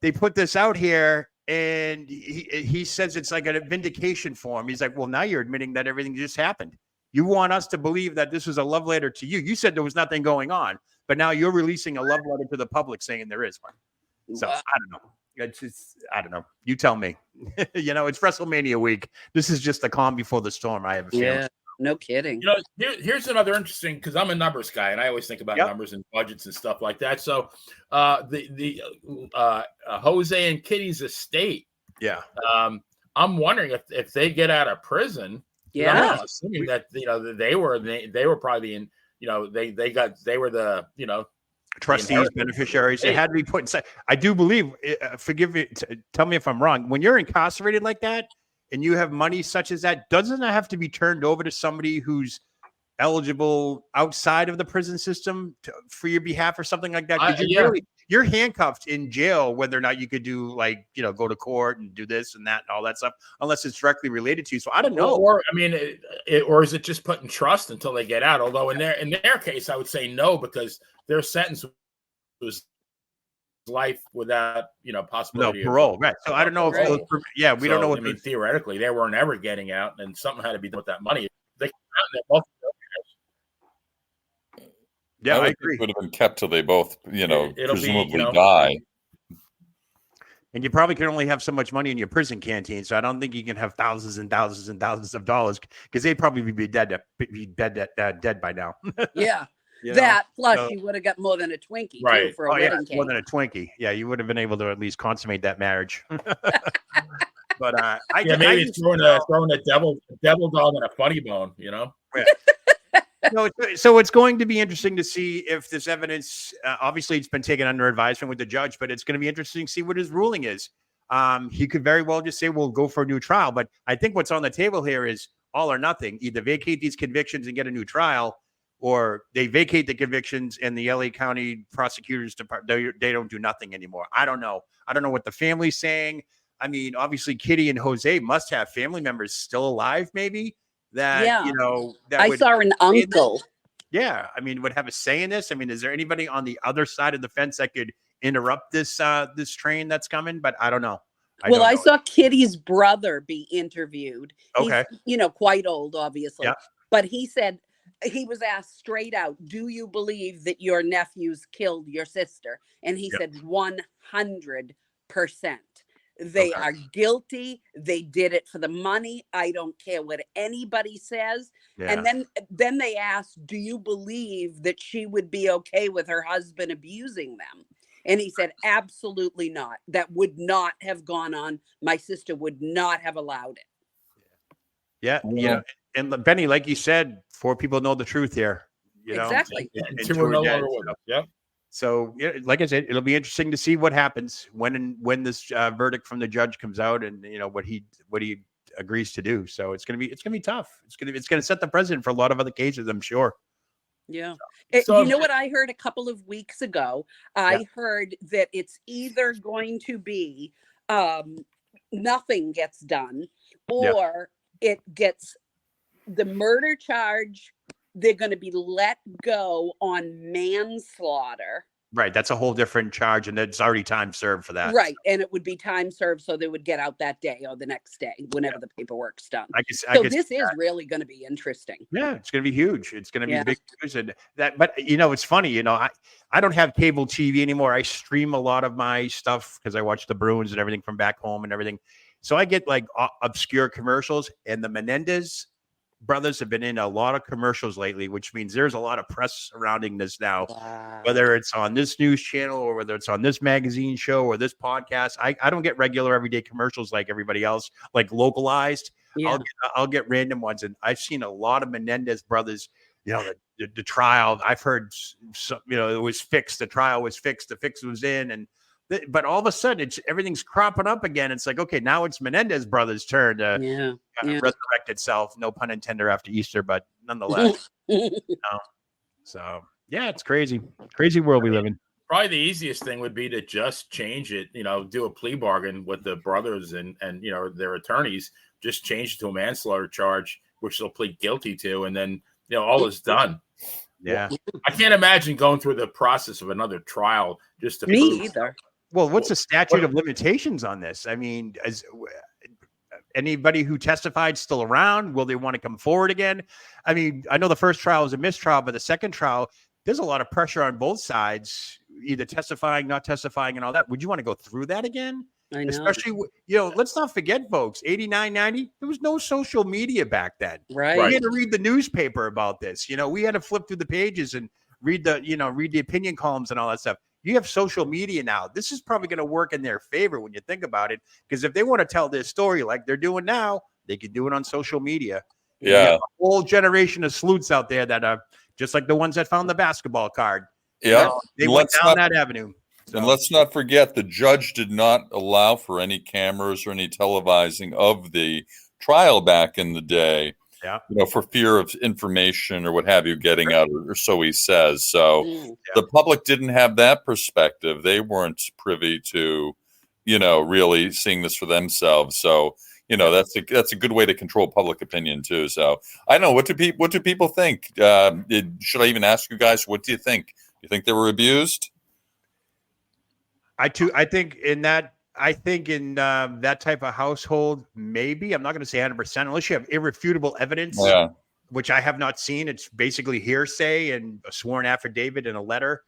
they put this out here, and he says it's like a vindication for him. He's like, well, now you're admitting that everything just happened. You want us to believe that this was a love letter to you. You said there was nothing going on, but now you're releasing a love letter to the public saying there is one. So I don't know. I don't know. You tell me. It's WrestleMania week. This is just the calm before the storm, I have a feeling. Yeah, no kidding. Here's another interesting, because I'm a numbers guy, and I always think about numbers and budgets and stuff like that. So the Jose and Kitty's estate. Yeah. I'm wondering if they get out of prison. Yeah. I'm assuming that they were probably in. They were the trustees, beneficiaries. It had to be put inside. I do believe. Forgive me. Tell me if I'm wrong. When you're incarcerated like that, and you have money such as that, doesn't it have to be turned over to somebody who's eligible outside of the prison system for your behalf or something like that? You're handcuffed in jail, whether or not you could do go to court and do this and that and all that stuff, unless it's directly related to you. So I don't know. Or or is it just put in trust until they get out? Although in their case, I would say no, because their sentence was life without possibility parole. of right. So I don't know if Right. we don't know what theoretically they weren't ever getting out, and something had to be done with that money. They both. Yeah, I would think agree. it would have been kept till they both, It'll be, presumably die. And you probably can only have so much money in your prison canteen, so I don't think you can have thousands and thousands and thousands of dollars because they'd probably be dead by now. Yeah. You know? That plus So- you would have got more than a Twinkie too Right. for a wedding more cake. than a Twinkie. Yeah, you would have been able to at least consummate that marriage. But maybe it's throwing a devil dog on a funny bone. No, so it's going to be interesting to see if this evidence, obviously it's been taken under advisement with the judge, but it's going to be interesting to see what his ruling is. He could very well just say, we'll go for a new trial. But I think what's on the table here is all or nothing. Either vacate these convictions and get a new trial, or they vacate the convictions and the LA County prosecutors department, they don't do nothing anymore. I don't know. I don't know what the family's saying. I mean, obviously Kitty and Jose must have family members still alive, maybe that, Yeah. that I would saw an uncle. yeah, I mean, would have a say in this. I mean, is there anybody on the other side of the fence that could interrupt this this train that's coming? But I don't know. I saw Kitty's brother be interviewed. Okay. He's, quite old, obviously. Yeah. But he said, he was asked straight out, do you believe that your nephews killed your sister? And he said 100%. They are guilty. They did it for the money. I don't care what anybody says. Yeah. And then they asked, do you believe that she would be okay with her husband abusing them? And he said, absolutely not. That would not have gone on. My sister would not have allowed it. Yeah. And Benny, like you said, 4 people know the truth here. Exactly. And 2 are no longer with us. Yeah. So, like I said, it'll be interesting to see what happens when this verdict from the judge comes out, and what he agrees to do. So it's gonna be tough. It's gonna set the precedent for a lot of other cases, I'm sure. Yeah. So, you know what I heard a couple of weeks ago? I heard that it's either going to be nothing gets done, or it gets the murder charge. They're going to be let go on manslaughter. Right. That's a whole different charge, and it's already time served for that. Right. And it would be time served, so they would get out that day or the next day, whenever the paperwork's done. This is really going to be interesting. Yeah, it's going to be huge. It's going to be big news. And but it's funny, I don't have cable TV anymore. I stream a lot of my stuff because I watch the Bruins and everything from back home and everything. So I get like obscure commercials, and the Menendez brothers have been in a lot of commercials lately, which means there's a lot of press surrounding this now. Wow. Whether it's on this news channel or whether it's on this magazine show or this podcast. I don't get regular everyday commercials like everybody else, like localized. Yeah. I'll get random ones, and I've seen a lot of Menendez brothers. The trial. I've heard it was fixed. The trial was fixed. The fix was in, but all of a sudden, everything's cropping up again. It's like, okay, now it's Menendez brothers' turn to resurrect itself. No pun intended after Easter, but nonetheless. So, yeah, it's crazy. Crazy world we live in. Probably the easiest thing would be to just change it, do a plea bargain with the brothers and their attorneys, just change it to a manslaughter charge, which they'll plead guilty to, and then, all is done. Yeah. I can't imagine going through the process of another trial just to Me either. Well, what's the statute of limitations on this? I mean, is anybody who testified still around? Will they want to come forward again? I mean, I know the first trial was a mistrial, but the second trial, there's a lot of pressure on both sides, either testifying, not testifying, and all that. Would you want to go through that again? I know. Especially, let's not forget, folks, 89, 90, there was no social media back then. Right. We had to read the newspaper about this. We had to flip through the pages and read the opinion columns and all that stuff. You have social media now. This is probably going to work in their favor when you think about it, because if they want to tell their story like they're doing now, they could do it on social media. Yeah. A whole generation of sleuths out there that are just like the ones that found the basketball card. Yeah. They went down that avenue. So. And let's not forget, the judge did not allow for any cameras or any televising of the trial back in the day. Yeah. For fear of information or what have you getting out, or so he says. So the public didn't have that perspective. They weren't privy to, really seeing this for themselves. So, that's a good way to control public opinion too. So I know, what do people think? Should I even ask you guys, what do you think? You think they were abused? I think in that that type of household, maybe I'm not going to say 100% unless you have irrefutable evidence, Yeah. which I have not seen. It's basically hearsay and a sworn affidavit and a letter.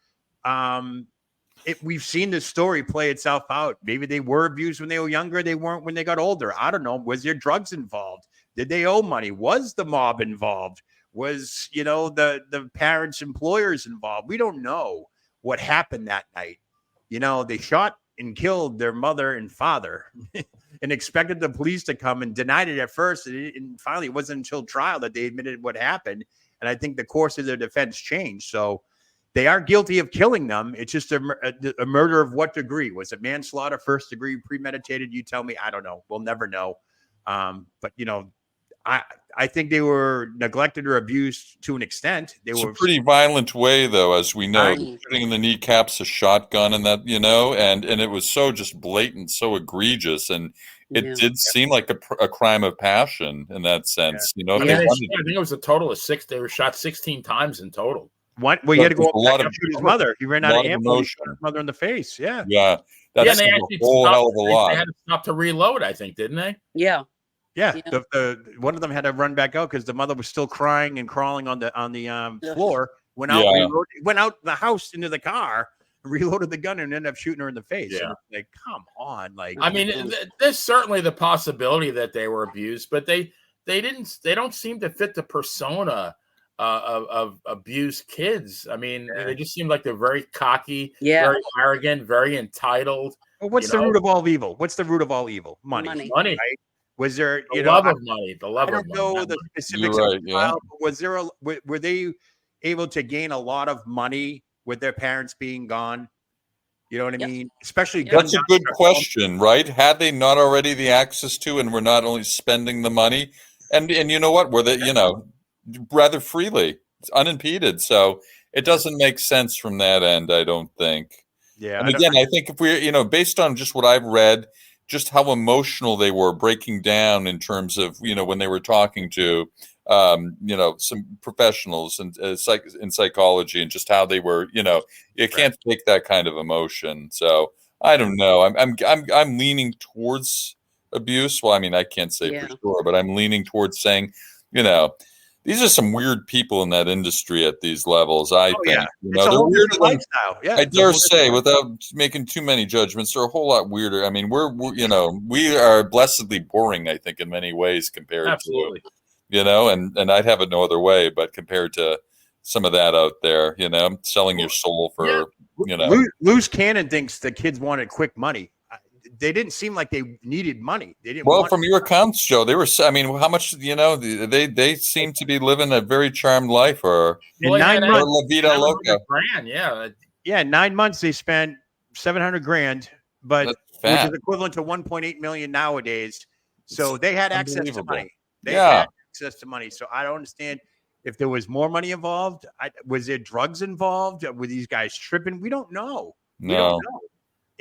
We've seen this story play itself out. Maybe they were abused when they were younger. They weren't when they got older. I don't know. Was there drugs involved? Did they owe money? Was the mob involved? Was, the parents' employers involved? We don't know what happened that night. They shot and killed their mother and father and expected the police to come and denied it at first. And finally, it wasn't until trial that they admitted what happened. And I think the course of their defense changed. So they are guilty of killing them. It's just a murder of what degree? Was it manslaughter, first degree, premeditated? You tell me. I don't know. We'll never know. But I think they were neglected or abused to an extent. It's a pretty violent way, though, as we know. Shooting in the kneecaps, a shotgun, and that, and it was so just blatant, so egregious, and it did seem like a crime of passion in that sense. I think it was a total of 6. They were shot 16 times in total. What? Well, he had to go back and shoot his mother. He ran out of ammo. Shot his mother in the face. Yeah. Yeah. That's they a whole hell of a lot. They had to stop to reload, I think, didn't they? Yeah. Yeah. One of them had to run back out because the mother was still crying and crawling on the floor. Went out the house into the car, reloaded the gun, and ended up shooting her in the face. Yeah. Like, come on. Like, I mean, there's certainly the possibility that they were abused, but they don't seem to fit the persona of abused kids. I mean, they just seem like they're very cocky, very arrogant, very entitled. Well, what's the root of all evil? What's the root of all evil? Money. Right? Was there the love of money? The love of money. I don't know the specifics You're of right, the trial, but were they able to gain a lot of money with their parents being gone? You know what I mean? Especially that's a good question, right? Had they not already the access to, and were not only spending the money, and you know what? Were they rather freely, it's unimpeded. So it doesn't make sense from that end, I don't think. Yeah. And again, I think if we're, based on just what I've read, just how emotional they were breaking down in terms of, when they were talking to, some professionals in psychology, and just how they were, you can't take that kind of emotion. So I don't know. I'm leaning towards abuse. Well, I mean, I can't say for sure, but I'm leaning towards saying, these are some weird people in that industry at these levels, I think. Yeah. It's a whole different lifestyle. Yeah, I dare say, without making too many judgments, they're a whole lot weirder. I mean, we are blessedly boring, I think, in many ways compared Absolutely. to, and I'd have it no other way, but compared to some of that out there, selling your soul for, Loose Cannon thinks the kids wanted quick money. They didn't seem like they needed money. They didn't. Well, from your accounts, Joe, they were. I mean, how much? They seem to be living a very charmed life, or in 9 months, La Vida Loca. Yeah, 9 months they spent $700,000, but which is equivalent to 1.8 million nowadays. So they had access to money. They had access to money. So I don't understand if there was more money involved. Was there drugs involved? Were these guys tripping? We don't know. We don't know.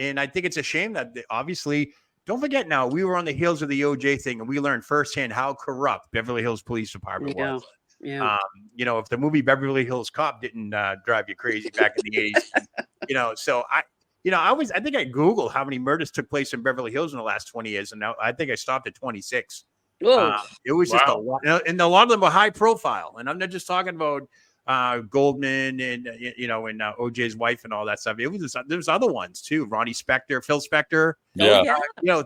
And I think it's a shame that obviously, don't forget now, we were on the heels of the OJ thing, and we learned firsthand how corrupt Beverly Hills Police Department was. Yeah. If the movie Beverly Hills Cop didn't drive you crazy back in the 80s, so I think I Googled how many murders took place in Beverly Hills in the last 20 years, and now I think I stopped at 26. It was just a lot, and a lot of them were high profile, and I'm not just talking about Goldman and OJ's wife and all that stuff. There's other ones too. Ronnie Spector, Phil Spector,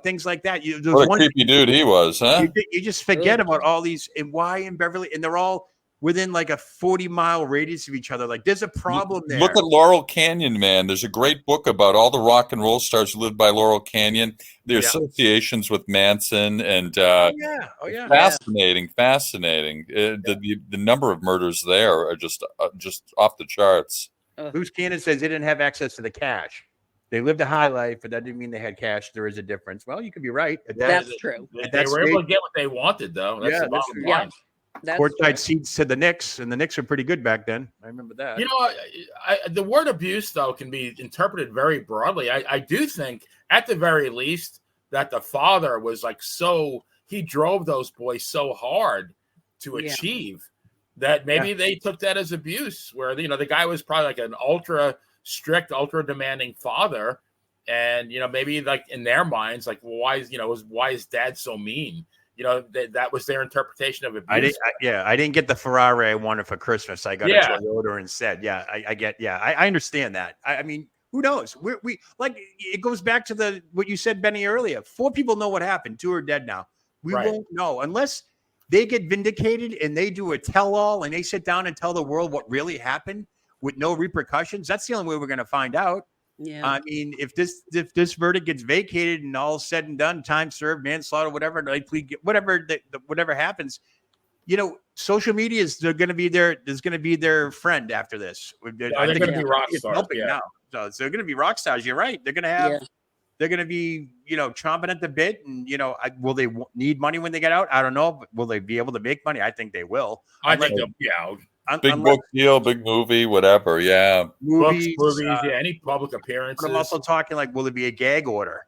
things like that. What a creepy dude he was, huh? You just forget about all these, and why in Beverly, and they're all within like a 40-mile radius of each other. Like there's a problem there. Look at Laurel Canyon, man. There's a great book about all the rock and roll stars who lived by Laurel Canyon. Their associations with Manson, and fascinating. The number of murders there are just off the charts. Loose Cannon says they didn't have access to the cash. They lived a high life, but that didn't mean they had cash. There is a difference. Well, you could be right. That's true. They were able to get what they wanted, though. That's the bottom line. Courtside seats to the Knicks, and the Knicks were pretty good back then. I remember that. The word abuse, though, can be interpreted very broadly. I do think, at the very least, that the father was he drove those boys so hard to achieve that maybe they took that as abuse, where the guy was probably like an ultra strict, ultra demanding father, And maybe like in their minds, like, well, why is dad so mean? That was their interpretation of abuse. I didn't get the Ferrari I wanted for Christmas. I got a Toyota instead. Yeah, I understand that. I mean, who knows? We like, it goes back to what you said, Benny, earlier. 4 people know what happened. 2 are dead now. We won't know unless they get vindicated and they do a tell-all and they sit down and tell the world what really happened with no repercussions. That's the only way we're going to find out. Yeah. I mean, if this verdict gets vacated and all said and done, time served, manslaughter, whatever, whatever happens, social media is going to be their friend after this. They're going to be rock stars now. So they're going to be rock stars. You're right. They're going to have. They're going to be, chomping at the bit, and will they need money when they get out? I don't know. But will they be able to make money? I think they will. I think they'll be out. Big book deal, big movie, whatever. Yeah, movies, any public appearances. But I'm also talking like, will there be a gag order?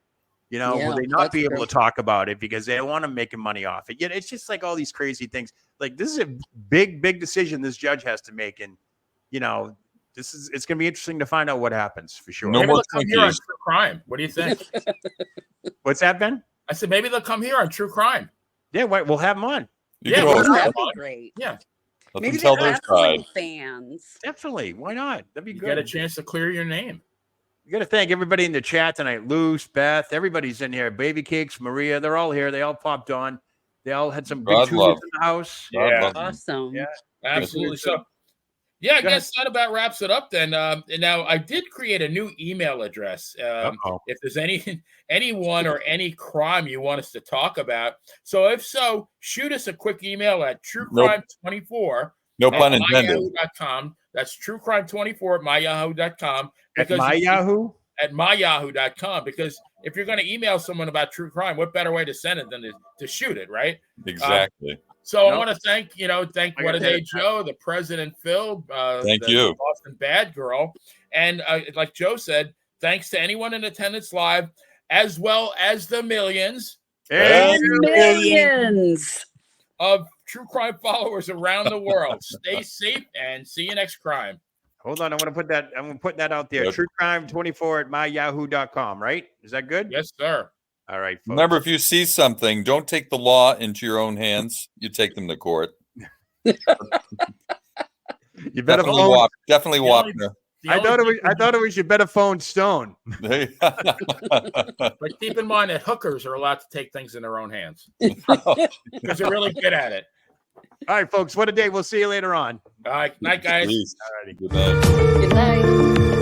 Will they not be able to talk about it because they don't want to make money off it? It's just like all these crazy things. Like, this is a big decision this judge has to make, and it's going to be interesting to find out what happens for sure. No more come here on True Crime. What do you think? What's that, Ben? I said maybe they'll come here on True Crime. Yeah, we'll have them on. That'd be great. Yeah. Maybe they're wrestling fans. Definitely. Why not? That'd be good. You get a chance to clear your name. You got to thank everybody in the chat tonight. Luce, Beth, everybody's in here. Baby Cakes, Maria, they're all here. They all popped on. They all had some big tunes in the house. Yeah. Awesome. Yeah, absolutely. So, I guess that about wraps it up then. And now I did create a new email address. If there's anyone or any crime you want us to talk about. So if so, shoot us a quick email at truecrime24. No pun intended. MyYahoo.com. That's truecrime24 at MyYahoo.com. At MyYahoo? At MyYahoo.com. Because if you're going to email someone about true crime, what better way to send it than to shoot it, right? Exactly. So I want to thank What a Day Joe, the President Phil, thank you, Boston Bad Girl, and like Joe said, thanks to anyone in attendance live, as well as the millions and millions of true crime followers around the world. Stay safe and see you next crime. Hold on, I'm going to put that out there. Good. Truecrime24 at myyahoo.com, right? Is that good? Yes, sir. All right, folks. Remember, if you see something, don't take the law into your own hands. You take them to court. You better definitely Wapner. I thought it was you better phone Stone. But keep in mind that hookers are allowed to take things in their own hands because they're really good at it. All right, folks. What a day. We'll see you later on. All right. Night, guys. Good night. Good night.